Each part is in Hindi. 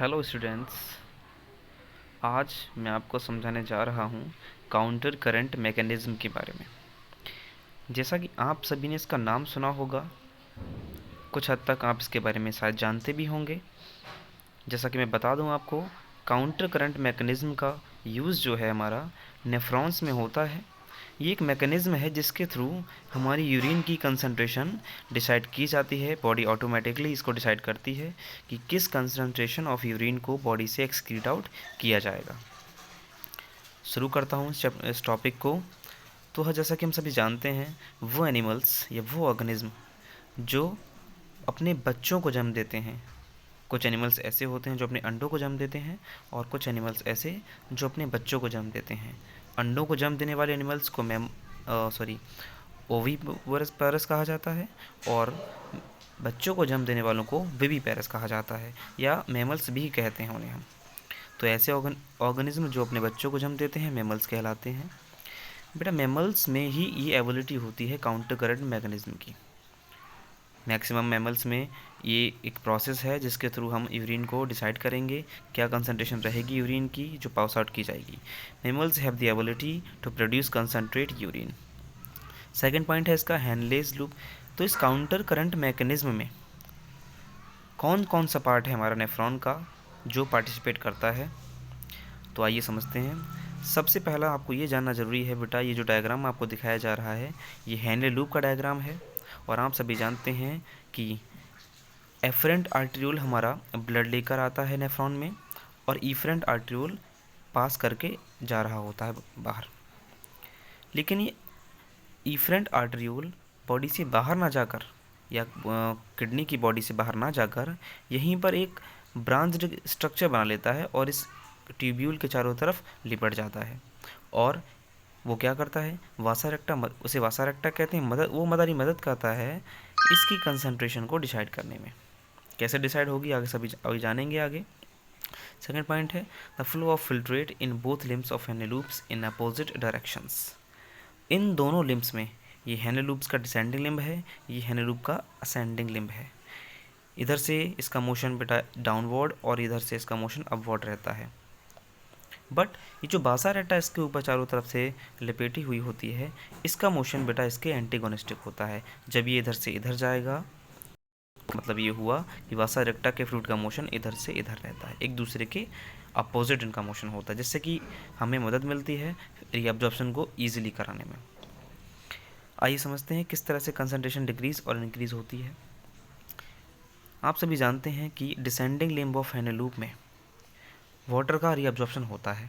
हेलो स्टूडेंट्स, आज मैं आपको समझाने जा रहा हूँ काउंटर करंट मैकेनिज़्म के बारे में। जैसा कि आप सभी ने इसका नाम सुना होगा, कुछ हद तक आप इसके बारे में शायद जानते भी होंगे। जैसा कि मैं बता दूँ आपको, काउंटर करंट मैकेनिज़्म का यूज़ जो है हमारा नेफ्रॉन्स में होता है। ये एक मैकेनिज़्म है जिसके थ्रू हमारी यूरिन की कंसंट्रेशन डिसाइड की जाती है। बॉडी ऑटोमेटिकली इसको डिसाइड करती है कि किस कंसंट्रेशन ऑफ यूरिन को बॉडी से एक्सक्रीट आउट किया जाएगा। शुरू करता हूँ इस टॉपिक को। तो जैसा कि हम सभी जानते हैं, वो एनिमल्स या वो ऑर्गेनिज्म जो अपने बच्चों को जन्म देते हैं, कुछ एनिमल्स ऐसे होते हैं जो अपने अंडों को जन्म देते हैं, और कुछ एनिमल्स ऐसे जो अपने बच्चों को जन्म देते हैं। अंडों को जन्म देने वाले एनिमल्स को ओवी पैरस कहा जाता है, और बच्चों को जन्म देने वालों को बेबी पैरस कहा जाता है, या मैमल्स भी कहते हैं उन्हें हम। तो ऐसे ऑर्गेनिज्म जो अपने बच्चों को जन्म देते हैं मैमल्स कहलाते हैं। बेटा, मैमल्स में ही ये एबिलिटी होती है काउंटर करंट मैकेनिज्म की। मैक्सिमम मैमल्स में ये एक प्रोसेस है जिसके थ्रू हम यूरिन को डिसाइड करेंगे, क्या कंसंट्रेशन रहेगी यूरिन की जो पास आउट की जाएगी। Mammals have the ability to produce concentrate urine. Second point है इसका हेनलेज लूप। तो इस काउंटर करंट मैकेनिज्म में कौन कौन सा पार्ट है हमारा नेफ्रॉन का जो पार्टिसिपेट करता है, तो आइए समझते हैं। सबसे पहला आपको ये जानना ज़रूरी है बेटा, ये जो डायग्राम आपको दिखाया जा रहा है ये हेनले लूप का डायग्राम है। और आप सभी जानते हैं कि एफरेंट आर्टरियोल हमारा ब्लड लेकर आता है नेफ्रॉन में, और ईफरेंट आर्टरियोल पास करके जा रहा होता है बाहर। लेकिन ये ईफरेंट आर्टरियोल बॉडी से बाहर ना जाकर, या किडनी की बॉडी से बाहर ना जाकर, यहीं पर एक ब्रांच्ड स्ट्रक्चर बना लेता है और इस ट्यूब्यूल के चारों तरफ लिपट जाता है। और वो क्या करता है, वासा रेक्टा, उसे वासा रेक्टा कहते हैं, वो मदारी मदद करता है इसकी कंसंट्रेशन को डिसाइड करने में। कैसे डिसाइड होगी आगे सभी अभी जानेंगे आगे। सेकेंड पॉइंट है the flow of filtrate in both limbs of Henle loops in opposite directions. इन दोनों लिम्स में, ये हेनेलूप्स का डिसेंडिंग लिम्ब है, ये हेनेलूप का असेंडिंग लिम्ब है। इधर से इसका मोशन बेटा डाउनवर्ड और इधर से इसका मोशन अपवर्ड रहता है। बट ये जो बासा रेटा इसके ऊपर चारों तरफ से लपेटी हुई होती है, इसका मोशन बेटा इसके एंटीगोनिस्टिक होता है। जब ये इधर से इधर जाएगा, मतलब ये हुआ कि वासा रेक्टा के फ्लूइड का मोशन इधर से इधर रहता है, एक दूसरे के अपोजिट इनका मोशन होता है, जिससे कि हमें मदद मिलती है रीअब्जॉर्प्शन को ईजिली कराने में। आइए समझते हैं किस तरह से कंसंट्रेशन डिक्रीज और इंक्रीज होती है। आप सभी जानते हैं कि डिसेंडिंग लिम्ब ऑफ हेनेलूप में वाटर का रीअब्जॉर्प्शन होता है।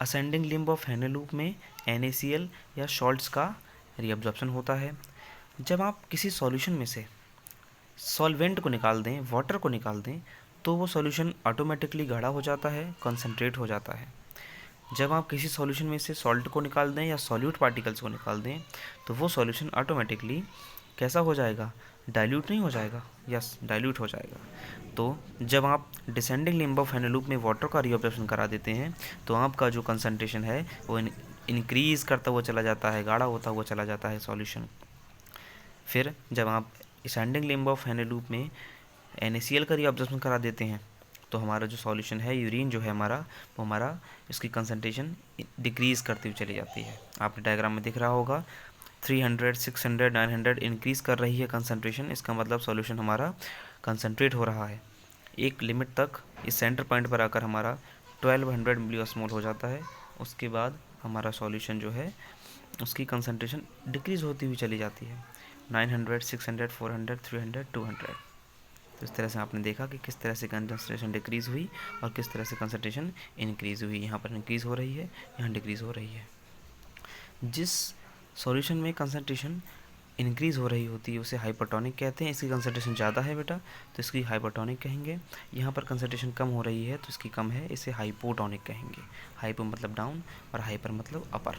असेंडिंग लिम्ब ऑफ हेनेलूप में NaCl या सॉल्ट्स का रीअब्जॉर्प्शन होता है। जब आप किसी सॉल्यूशन में से सॉल्वेंट को निकाल दें, वाटर को निकाल दें, तो वो सॉल्यूशन ऑटोमेटिकली गाढ़ा हो जाता है, कंसंट्रेट हो जाता है। जब आप किसी सॉल्यूशन में से सॉल्ट को निकाल दें या सॉल्यूट पार्टिकल्स को निकाल दें, तो वो सॉल्यूशन ऑटोमेटिकली कैसा हो जाएगा, डाइल्यूट नहीं हो जाएगा, यस डाइल्यूट हो जाएगा। तो जब आप डिसेंडिंग लिम्ब ऑफ हेनेलूप में वाटर का रीअब्जॉर्प्शन करा देते हैं, तो आपका जो कंसंट्रेशन है वो इंक्रीज़ करता हुआ चला जाता है, गाढ़ा होता हुआ चला जाता है सॉल्यूशन। फिर जब आप असेंडिंग लिम्ब ऑफ हेनेलूप में NaCl का रीअब्जॉर्प्शन करा देते हैं, तो हमारा जो सॉल्यूशन है यूरिन जो है हमारा, वो हमारा इसकी कंसंट्रेशन डिक्रीज़ करती हुई चली जाती है। आपने डायग्राम में दिख रहा होगा 300, 600, 900 इंक्रीज़ कर रही है कंसंट्रेशन। इसका मतलब सॉल्यूशन हमारा कंसंट्रेट हो रहा है। एक लिमिट तक इस सेंटर पॉइंट पर आकर हमारा 1200 मिलीऑस्मोल हो जाता है। उसके बाद हमारा सॉल्यूशन जो है उसकी कंसंट्रेशन डिक्रीज़ होती हुई चली जाती है, 900, 600, 400, 300, 200। तो इस तरह से आपने देखा कि किस तरह से कंसंट्रेशन डिक्रीज़ हुई और किस तरह से कंसंट्रेशन इंक्रीज़ हुई। यहाँ पर इंक्रीज़ हो रही है, यहाँ डिक्रीज़ हो रही है। जिस सॉल्यूशन में कंसंट्रेशन इंक्रीज़ हो रही होती है उसे हाइपरटोनिक कहते हैं। इसकी कंसंट्रेशन ज़्यादा है बेटा, तो इसकी हाइपरटोनिक कहेंगे। यहाँ पर कंसंट्रेशन कम हो रही है तो इसकी कम है, इसे हाइपोटोनिक कहेंगे। हाइपो मतलब डाउन और हाइपर मतलब अपर,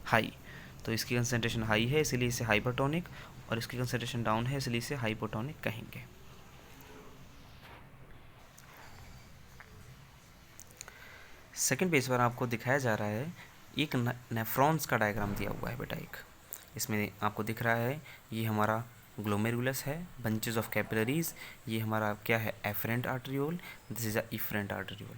हाई। तो इसकी कंसंट्रेशन हाई है इसलिए इसे हाइपरटोनिक, और इसकी कंसंट्रेशन डाउन है इसलिए इसे हाइपोटोनिक कहेंगे। सेकेंड पेज पर आपको दिखाया जा रहा है एक नेफ्रॉन्स का डायग्राम दिया हुआ है बेटा। एक इसमें आपको दिख रहा है ये हमारा ग्लोमेरुलस है, बंचेस ऑफ कैपिलरीज, ये हमारा क्या है, afferent arteriole, this is a efferent arteriole.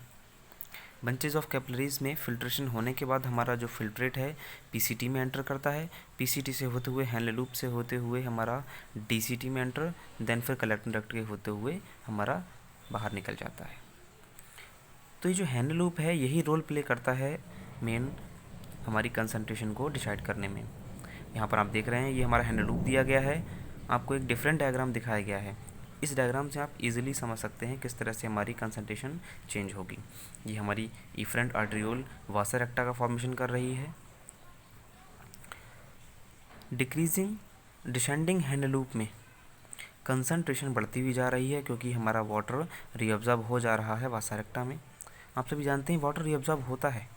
Bunches of capillaries में फिल्ट्रेशन होने के बाद हमारा जो फिल्ट्रेट है पीसीटी में एंटर करता है, पीसीटी से होते हुए हैंड लूप से होते हुए हमारा डीसीटी में एंटर, देन फिर कलेक्टिंग डक्ट के होते हुए हमारा बाहर निकल जाता है। तो ये जो हैंड लूप है यही रोल प्ले करता है मेन हमारी कंसंट्रेशन को डिसाइड करने में। यहाँ पर आप देख रहे हैं ये हमारा हैंड लूप दिया गया है, आपको एक डिफरेंट डायग्राम दिखाया गया है। इस डायग्राम से आप इजीली समझ सकते हैं किस तरह से हमारी कंसंट्रेशन चेंज होगी। ये हमारी इफरेंट आर्टरियोल वासा रेक्टा का फॉर्मेशन कर रही है। डिक्रीजिंग डिसेंडिंग हैंड लूप में कंसंट्रेशन बढ़ती हुई जा रही है क्योंकि हमारा वाटर रीअब्जॉर्ब हो जा रहा है वासा रेक्टा में। आप सभी जानते हैं वाटर रीअब्जॉर्ब होता है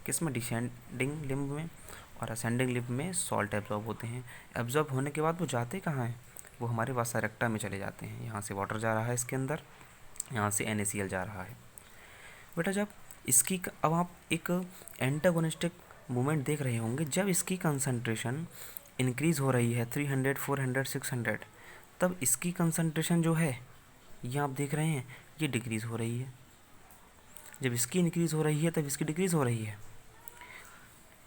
किसमें, डिसेंडिंग लिम्ब में, और असेंडिंग लिम्ब में सॉल्ट एब्जॉर्ब होते हैं। एब्जॉर्ब होने के बाद वो जाते कहाँ हैं, वो हमारे वासा रेक्टा में चले जाते हैं। यहाँ से वाटर जा रहा है इसके अंदर, यहाँ से NaCl जा रहा है। बेटा जब इसकी अब आप एक एंटागोनिस्टिक मूवमेंट देख रहे होंगे, जब इसकी कंसंट्रेशन इंक्रीज़ हो रही है 300, 400, 600, तब इसकी कंसंट्रेशन जो है ये आप देख रहे हैं ये डिक्रीज़ हो रही है। जब इसकी इंक्रीज़ हो रही है तब इसकी डिक्रीज़ हो रही है।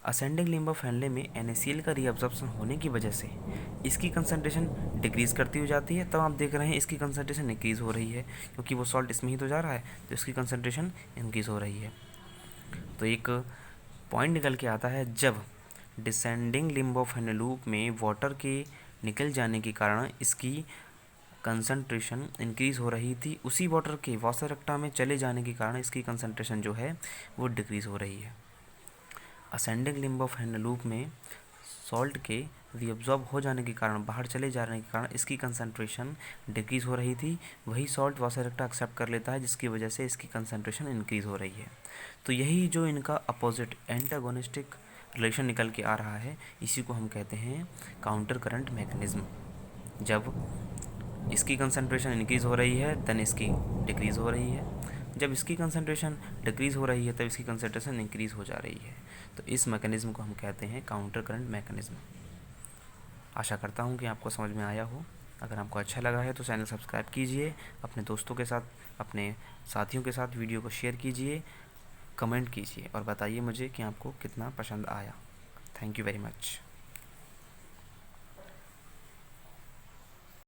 असेंडिंग लिम्ब ऑफ हैंडले में NaCl का रीअब्जॉर्प्शन होने की वजह से इसकी कंसंट्रेशन डिक्रीज़ करती हुई जाती है, तब आप देख रहे हैं इसकी कंसंट्रेशन इंक्रीज़ हो रही है क्योंकि वो सॉल्ट इसमें ही तो जा रहा है, तो इसकी कंसंट्रेशन इंक्रीज़ हो रही है। तो एक पॉइंट निकल के आता है, जब descending limb of hand loop में वाटर के निकल जाने के कारण इसकी कंसंट्रेशन इंक्रीज़ हो रही थी, उसी वाटर के वासा रेक्टा में चले जाने के कारण इसकी कंसंट्रेशन जो है वो डिक्रीज़ हो रही है। Ascending limb of hand loop में सॉल्ट के रीअब्जॉर्ब हो जाने के कारण, बाहर चले जाने के कारण इसकी कंसंट्रेशन डिक्रीज़ हो रही थी, वही सॉल्ट वासा रेक्टा एक्सेप्ट कर लेता है जिसकी वजह से इसकी कंसंट्रेशन इंक्रीज़ हो रही है। तो यही जो इनका अपोजिट एंटागोनिस्टिक रिलेशन निकल के आ रहा है, इसी को हम कहते हैं काउंटर करंट मैकेनिज्म। जब इसकी कंसंट्रेशन इंक्रीज़ हो रही है देन इसकी डिक्रीज़ हो रही है, जब इसकी कंसंट्रेशन डिक्रीज़ हो रही है तब इसकी कंसंट्रेशन इंक्रीज़ हो जा रही है। तो इस मैकेनिज्म को हम कहते हैं काउंटर करंट मैकेनिज्म। आशा करता हूँ कि आपको समझ में आया हो। अगर आपको अच्छा लगा है तो चैनल सब्सक्राइब कीजिए, अपने दोस्तों के साथ, अपने साथियों के साथ वीडियो को शेयर कीजिए, कमेंट कीजिए और बताइए मुझे कि आपको कितना पसंद आया। Thank you very much.